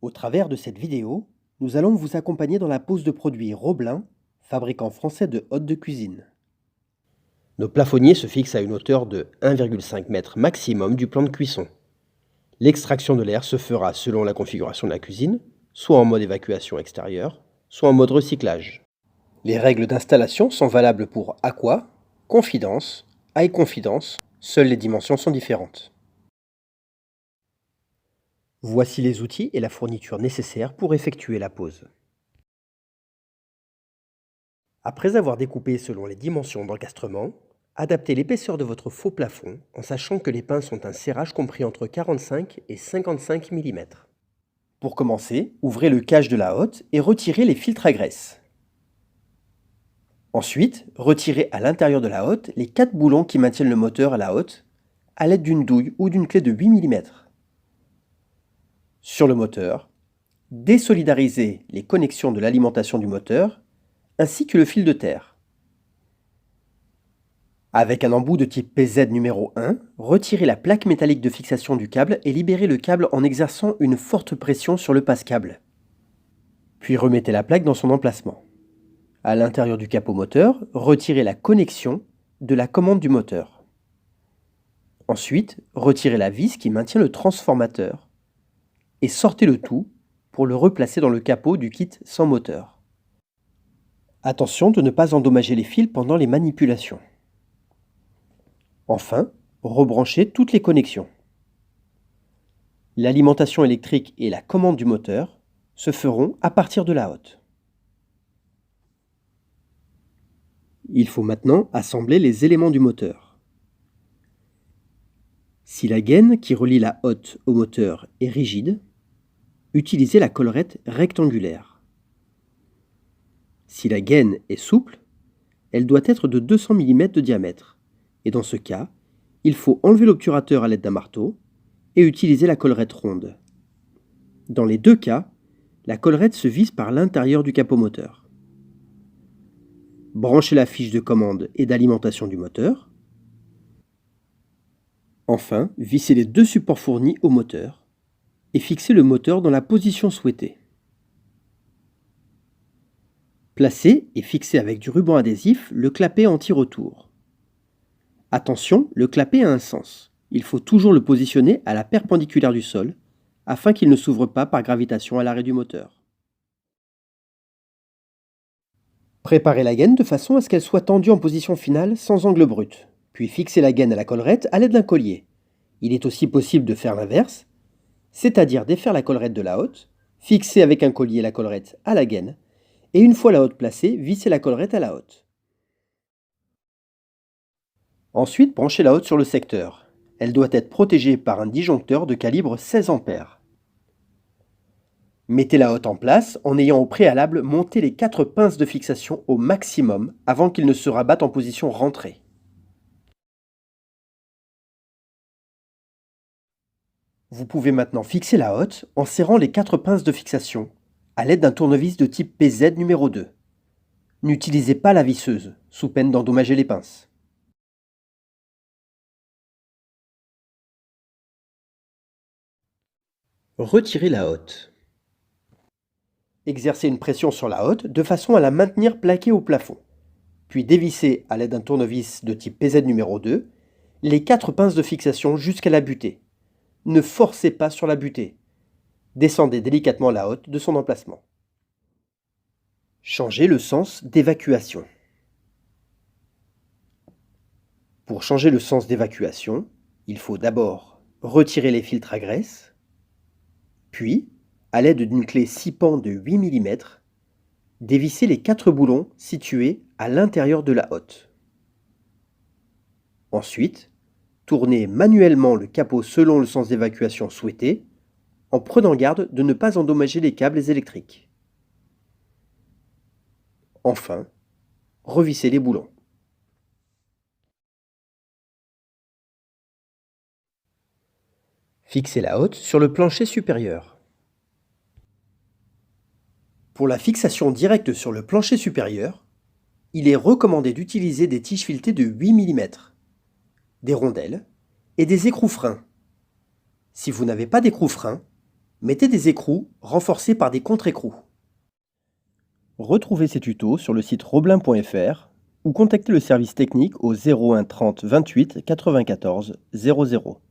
Au travers de cette vidéo, nous allons vous accompagner dans la pose de produits Roblin, fabricant français de hottes de cuisine. Nos plafonniers se fixent à une hauteur de 1,5 m maximum du plan de cuisson. L'extraction de l'air se fera selon la configuration de la cuisine, soit en mode évacuation extérieure, soit en mode recyclage. Les règles d'installation sont valables pour Aqua, Confidence, High Confidence, seules les dimensions sont différentes. Voici les outils et la fourniture nécessaires pour effectuer la pose. Après avoir découpé selon les dimensions d'encastrement, adaptez l'épaisseur de votre faux plafond en sachant que les pinces ont un serrage compris entre 45 et 55 mm. Pour commencer, ouvrez le cache de la hotte et retirez les filtres à graisse. Ensuite, retirez à l'intérieur de la hotte les 4 boulons qui maintiennent le moteur à la hotte à l'aide d'une douille ou d'une clé de 8 mm. Sur le moteur, désolidarisez les connexions de l'alimentation du moteur ainsi que le fil de terre. Avec un embout de type PZ numéro 1, retirez la plaque métallique de fixation du câble et libérez le câble en exerçant une forte pression sur le passe-câble. Puis remettez la plaque dans son emplacement. À l'intérieur du capot moteur, retirez la connexion de la commande du moteur. Ensuite, retirez la vis qui maintient le transformateur et sortez le tout pour le replacer dans le capot du kit sans moteur. Attention de ne pas endommager les fils pendant les manipulations. Enfin, rebranchez toutes les connexions. L'alimentation électrique et la commande du moteur se feront à partir de la hotte. Il faut maintenant assembler les éléments du moteur. Si la gaine qui relie la hotte au moteur est rigide, utilisez la collerette rectangulaire. Si la gaine est souple, elle doit être de 200 mm de diamètre, et dans ce cas, il faut enlever l'obturateur à l'aide d'un marteau et utiliser la collerette ronde. Dans les deux cas, la collerette se visse par l'intérieur du capot moteur. Branchez la fiche de commande et d'alimentation du moteur. Enfin, vissez les deux supports fournis au moteur et fixez le moteur dans la position souhaitée. Placez et fixez avec du ruban adhésif le clapet anti-retour. Attention, le clapet a un sens. Il faut toujours le positionner à la perpendiculaire du sol afin qu'il ne s'ouvre pas par gravitation à l'arrêt du moteur. Préparez la gaine de façon à ce qu'elle soit tendue en position finale sans angle brut, puis fixez la gaine à la collerette à l'aide d'un collier. Il est aussi possible de faire l'inverse, c'est-à-dire défaire la collerette de la hotte, fixer avec un collier la collerette à la gaine, et une fois la hotte placée, visser la collerette à la hotte. Ensuite, branchez la hotte sur le secteur. Elle doit être protégée par un disjoncteur de calibre 16 A. Mettez la hotte en place en ayant au préalable monté les 4 pinces de fixation au maximum avant qu'ils ne se rabattent en position rentrée. Vous pouvez maintenant fixer la hotte en serrant les 4 pinces de fixation à l'aide d'un tournevis de type PZ numéro 2. N'utilisez pas la visseuse, sous peine d'endommager les pinces. Retirez la hotte. Exercez une pression sur la hotte de façon à la maintenir plaquée au plafond. Puis dévissez à l'aide d'un tournevis de type PZ numéro 2 les 4 pinces de fixation jusqu'à la butée. Ne forcez pas sur la butée. Descendez délicatement la hotte de son emplacement. Changez le sens d'évacuation. Pour changer le sens d'évacuation, il faut d'abord retirer les filtres à graisse, puis, à l'aide d'une clé 6 pans de 8 mm, dévisser les 4 boulons situés à l'intérieur de la hotte. Ensuite, tournez manuellement le capot selon le sens d'évacuation souhaité, en prenant garde de ne pas endommager les câbles électriques. Enfin, revissez les boulons. Fixez la hotte sur le plancher supérieur. Pour la fixation directe sur le plancher supérieur, il est recommandé d'utiliser des tiges filetées de 8 mm, des rondelles et des écrous freins. Si vous n'avez pas d'écrous freins, Mettez des écrous renforcés par des contre-écrous. Retrouvez ces tutos sur le site roblin.fr ou contactez le service technique au 01 30 28 94 00.